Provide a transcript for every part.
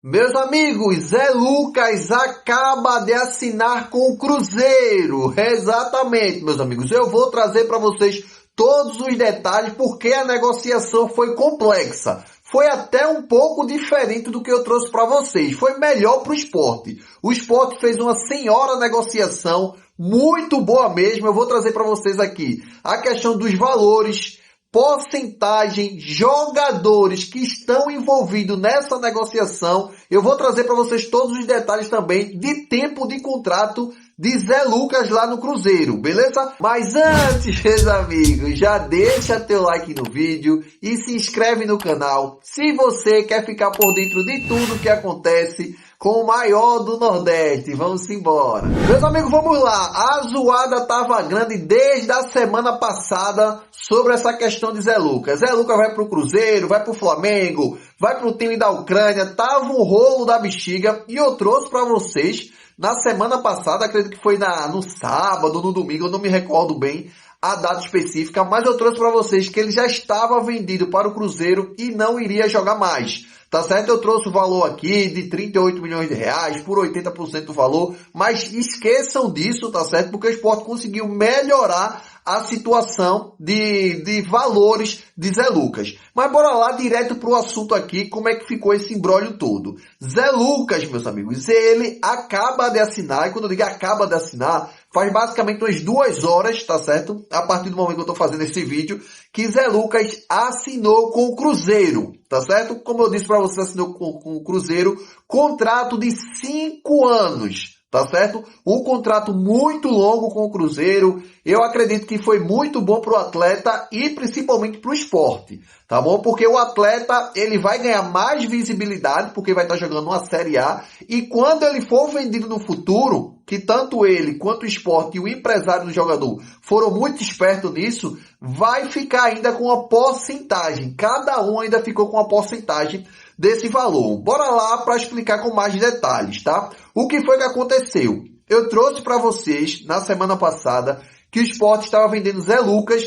Meus amigos, Zé Lucas acaba de assinar com o Cruzeiro. Exatamente, meus amigos. Eu vou trazer para vocês todos os detalhes porque a negociação foi complexa. Foi até um pouco diferente do que eu trouxe para vocês. Foi melhor para o Sport. O Sport fez uma senhora negociação, muito boa mesmo. Eu vou trazer para vocês aqui a questão dos valores, porcentagem, jogadores que estão envolvidos nessa negociação. Eu vou trazer para vocês todos os detalhes também de tempo de contrato de Zé Lucas lá no Cruzeiro, beleza? Mas antes, meus amigos, já deixa teu like no vídeo e se inscreve no canal se você quer ficar por dentro de tudo que acontece com o maior do Nordeste. Vamos embora. Meus amigos, vamos lá. A zoada tava grande desde a semana passada sobre essa questão de Zé Lucas. Zé Lucas vai pro Cruzeiro, vai pro Flamengo, vai pro time da Ucrânia. Tava um rolo da bexiga e eu trouxe para vocês na semana passada, acredito que foi no sábado, no domingo, eu não me recordo bem a data específica, mas eu trouxe para vocês que ele já estava vendido para o Cruzeiro e não iria jogar mais. Tá certo? Eu trouxe o valor aqui de 38 milhões de reais por 80% do valor, mas esqueçam disso, tá certo? Porque o Sport conseguiu melhorar a situação de valores de Zé Lucas. Mas bora lá direto pro assunto aqui, como é que ficou esse imbróglio todo. Zé Lucas, meus amigos, ele acaba de assinar, e quando eu digo acaba de assinar, faz basicamente umas 2 horas, tá certo? A partir do momento que eu tô fazendo esse vídeo, que Zé Lucas assinou com o Cruzeiro, tá certo? Como eu disse para vocês, assinou com o Cruzeiro, contrato de 5 anos. Tá certo? Um contrato muito longo com o Cruzeiro. Eu acredito que foi muito bom para o atleta e principalmente para o esporte. Tá bom? Porque o atleta, ele vai ganhar mais visibilidade porque vai estar jogando uma Série A. E quando ele for vendido no futuro, que tanto ele quanto o esporte e o empresário do jogador foram muito espertos nisso, vai ficar ainda com uma porcentagem. Cada um ainda ficou com uma porcentagem desse valor. Bora lá para explicar com mais detalhes, tá? O que foi que aconteceu? Eu trouxe para vocês, na semana passada, que o Sport estava vendendo Zé Lucas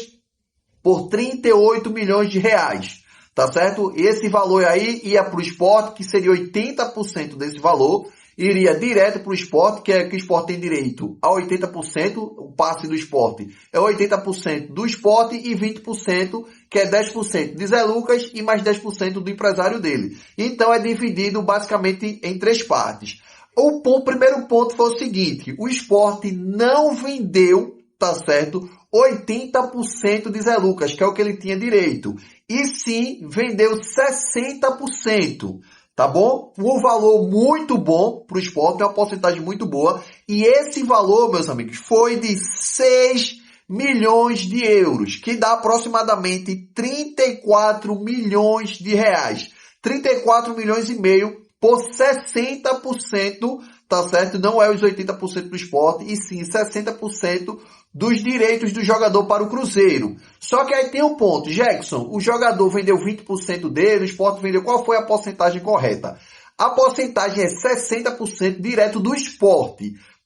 por 38 milhões de reais, tá certo? Esse valor aí ia para o Sport, que seria 80% desse valor, iria direto para o Sport, que é que o Sport tem direito a 80%, o passe do Sport é 80% do Sport e 20%, que é 10% de Zé Lucas e mais 10% do empresário dele. Então é dividido basicamente em 3 partes. O primeiro ponto foi o seguinte, o Sport não vendeu, tá certo, 80% de Zé Lucas, que é o que ele tinha direito, e sim vendeu 60%. Tá bom? Um valor muito bom para o Sport, uma porcentagem muito boa. E esse valor, meus amigos, foi de 6 milhões de euros, que dá aproximadamente 34 milhões de reais. 34 milhões e meio por 60%, tá certo? Não é os 80% do Sport, e sim 60% dos direitos do jogador para o Cruzeiro. Só que aí tem um ponto, Jackson, o jogador vendeu 20% dele, o Sport vendeu, qual foi a porcentagem correta? A porcentagem é 60% direto do Sport.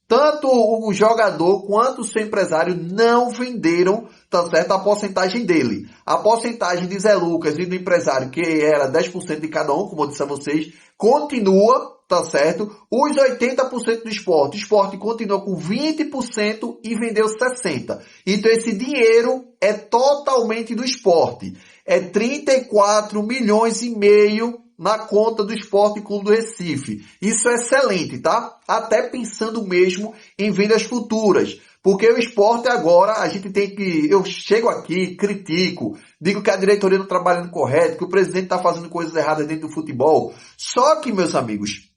Tanto o jogador quanto o seu empresário não venderam, tá certo, a porcentagem dele. A porcentagem de Zé Lucas e do empresário, que era 10% de cada um, como eu disse a vocês, continua, tá certo? Os 80% do Sport. O Sport continua com 20% e vendeu 60%. Então esse dinheiro é totalmente do Sport. É 34 milhões e meio na conta do Sport Clube do Recife. Isso é excelente, tá? Até pensando mesmo em vendas futuras. Porque o Sport agora, a gente tem que... Eu chego aqui, critico, digo que a diretoria não está trabalhando correto, que o presidente está fazendo coisas erradas dentro do futebol. Só que, meus amigos,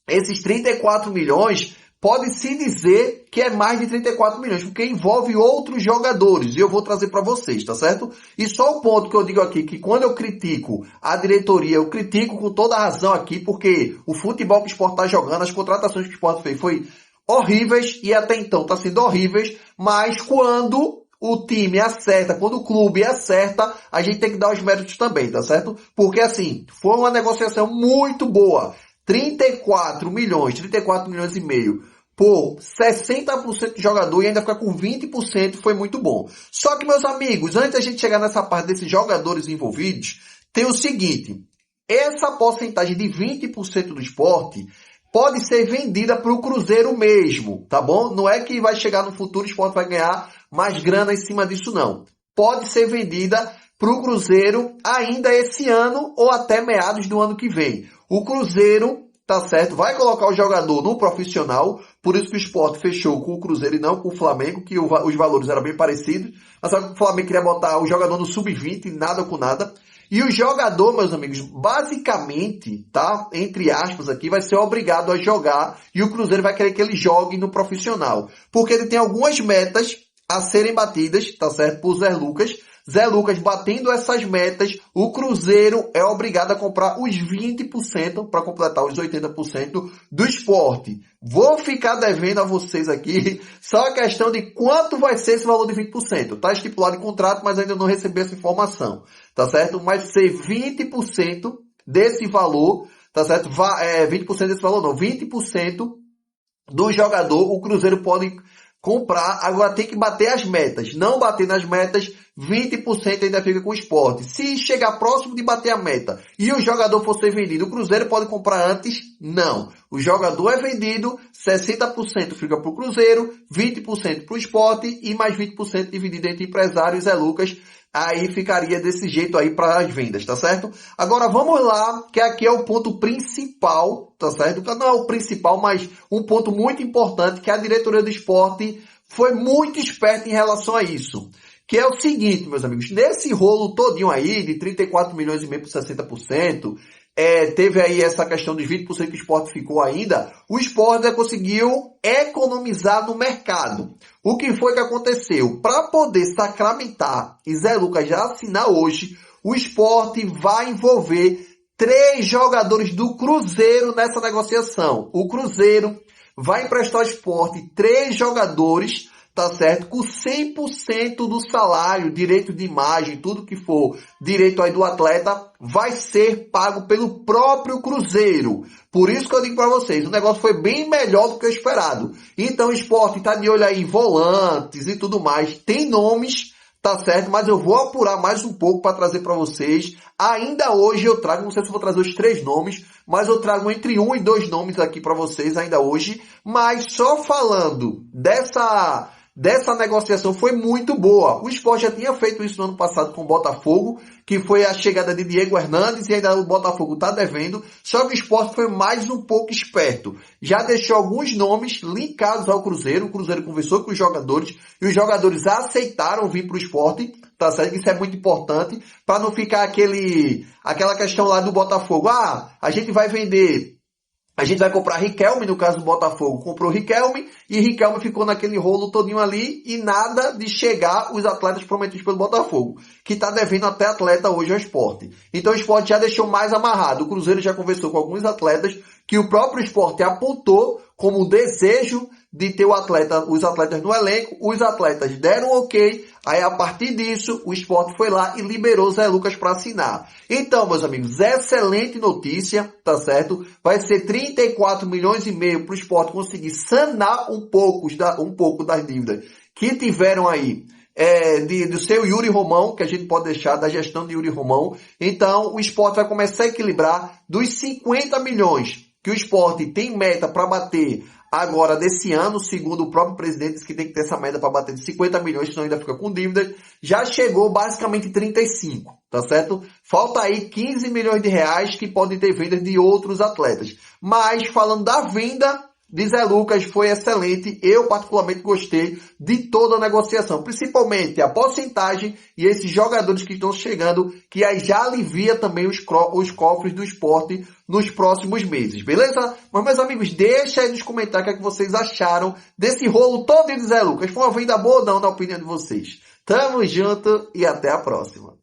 esses 34 milhões... Pode-se dizer que é mais de 34 milhões, porque envolve outros jogadores. E eu vou trazer para vocês, tá certo? E só o ponto que eu digo aqui, que quando eu critico a diretoria, eu critico com toda a razão aqui, porque o futebol que o Sport está jogando, as contratações que o Sport fez foi horríveis, e até então está sendo horríveis, mas quando o time acerta, quando o clube acerta, a gente tem que dar os méritos também, tá certo? Porque assim, foi uma negociação muito boa. 34 milhões e meio por 60% de jogador e ainda ficar com 20% foi muito bom. Só que, meus amigos, antes da gente chegar nessa parte desses jogadores envolvidos, tem o seguinte, essa porcentagem de 20% do Sport pode ser vendida para o Cruzeiro mesmo, tá bom? Não é que vai chegar no futuro, o Sport vai ganhar mais grana em cima disso, não. Pode ser vendida para o Cruzeiro ainda esse ano ou até meados do ano que vem. O Cruzeiro, tá certo, vai colocar o jogador no profissional, por isso que o Sport fechou com o Cruzeiro e não com o Flamengo, que os valores eram bem parecidos, mas só que o Flamengo queria botar o jogador no sub-20, nada com nada. E o jogador, meus amigos, basicamente, tá? Entre aspas aqui, vai ser obrigado a jogar e o Cruzeiro vai querer que ele jogue no profissional. Porque ele tem algumas metas a serem batidas, tá certo? Por Zé Lucas. Zé Lucas batendo essas metas, o Cruzeiro é obrigado a comprar os 20% para completar os 80% do Sport. Vou ficar devendo a vocês aqui só a questão de quanto vai ser esse valor de 20%. Está estipulado em contrato, mas ainda não recebi essa informação, tá certo? Mas ser 20% desse valor, tá certo? 20% desse valor não, 20% do jogador o Cruzeiro pode comprar, agora tem que bater as metas. Não bater nas metas, 20% ainda fica com o Sport. Se chegar próximo de bater a meta e o jogador for ser vendido, o Cruzeiro pode comprar antes? Não. O jogador é vendido, 60% fica para o Cruzeiro, 20% para o Sport e mais 20% dividido entre empresários e Zé Lucas. Aí ficaria desse jeito aí para as vendas, tá certo? Agora vamos lá, que aqui é o ponto principal, tá certo? Não é o principal, mas um ponto muito importante, que a diretoria do Sport foi muito esperta em relação a isso. Que é o seguinte, meus amigos, nesse rolo todinho aí, de 34 milhões e meio por 60%, teve aí essa questão dos 20% que o Sport ficou ainda, o Sport conseguiu economizar no mercado. O que foi que aconteceu? Para poder sacramentar e Zé Lucas já assinar hoje, o Sport vai envolver 3 jogadores do Cruzeiro nessa negociação. O Cruzeiro vai emprestar ao Sport 3 jogadores, tá certo? Com 100% do salário, direito de imagem, tudo que for direito aí do atleta, vai ser pago pelo próprio Cruzeiro. Por isso que eu digo para vocês, o negócio foi bem melhor do que o esperado. Então o Sport tá de olho aí em volantes e tudo mais. Tem nomes, tá certo? Mas eu vou apurar mais um pouco para trazer para vocês. Ainda hoje eu trago, não sei se eu vou trazer os 3 nomes, mas eu trago entre 1 e 2 nomes aqui para vocês ainda hoje. Mas só falando dessa negociação foi muito boa. O Sport já tinha feito isso no ano passado com o Botafogo, que foi a chegada de Diego Hernandes, e ainda o Botafogo está devendo, só que o Sport foi mais um pouco esperto. Já deixou alguns nomes linkados ao Cruzeiro, o Cruzeiro conversou com os jogadores, e os jogadores aceitaram vir para o Sport, tá certo? Isso é muito importante, para não ficar aquela questão lá do Botafogo, a gente vai vender... A gente vai comprar Riquelme, no caso do Botafogo, comprou Riquelme, e Riquelme ficou naquele rolo todinho ali, e nada de chegar os atletas prometidos pelo Botafogo, que está devendo até atleta hoje ao Sport. Então o Sport já deixou mais amarrado. O Cruzeiro já conversou com alguns atletas, que o próprio Sport apontou como desejo de ter os atletas no elenco. Os atletas deram ok, aí a partir disso o Sport foi lá e liberou Zé Lucas para assinar. Então, meus amigos, excelente notícia, tá certo? Vai ser 34 milhões e meio para o Sport conseguir sanar um pouco das dívidas que tiveram aí do seu Yuri Romão, que a gente pode deixar da gestão de Yuri Romão. Então o Sport vai começar a equilibrar dos 50 milhões que o Sport tem meta para bater agora desse ano, segundo o próprio presidente, diz que tem que ter essa meta para bater de 50 milhões, senão ainda fica com dívida. Já chegou basicamente 35, tá certo? Falta aí 15 milhões de reais que podem ter vendas de outros atletas. Mas falando da venda de Zé Lucas, foi excelente. Eu particularmente gostei de toda a negociação, principalmente a porcentagem e esses jogadores que estão chegando, que aí já alivia também os cofres do Sport nos próximos meses, beleza? Mas, meus amigos, deixa aí nos comentários o que vocês acharam desse rolo todo de Zé Lucas. Foi uma venda boa ou não, na opinião de vocês? Tamo junto e até a próxima.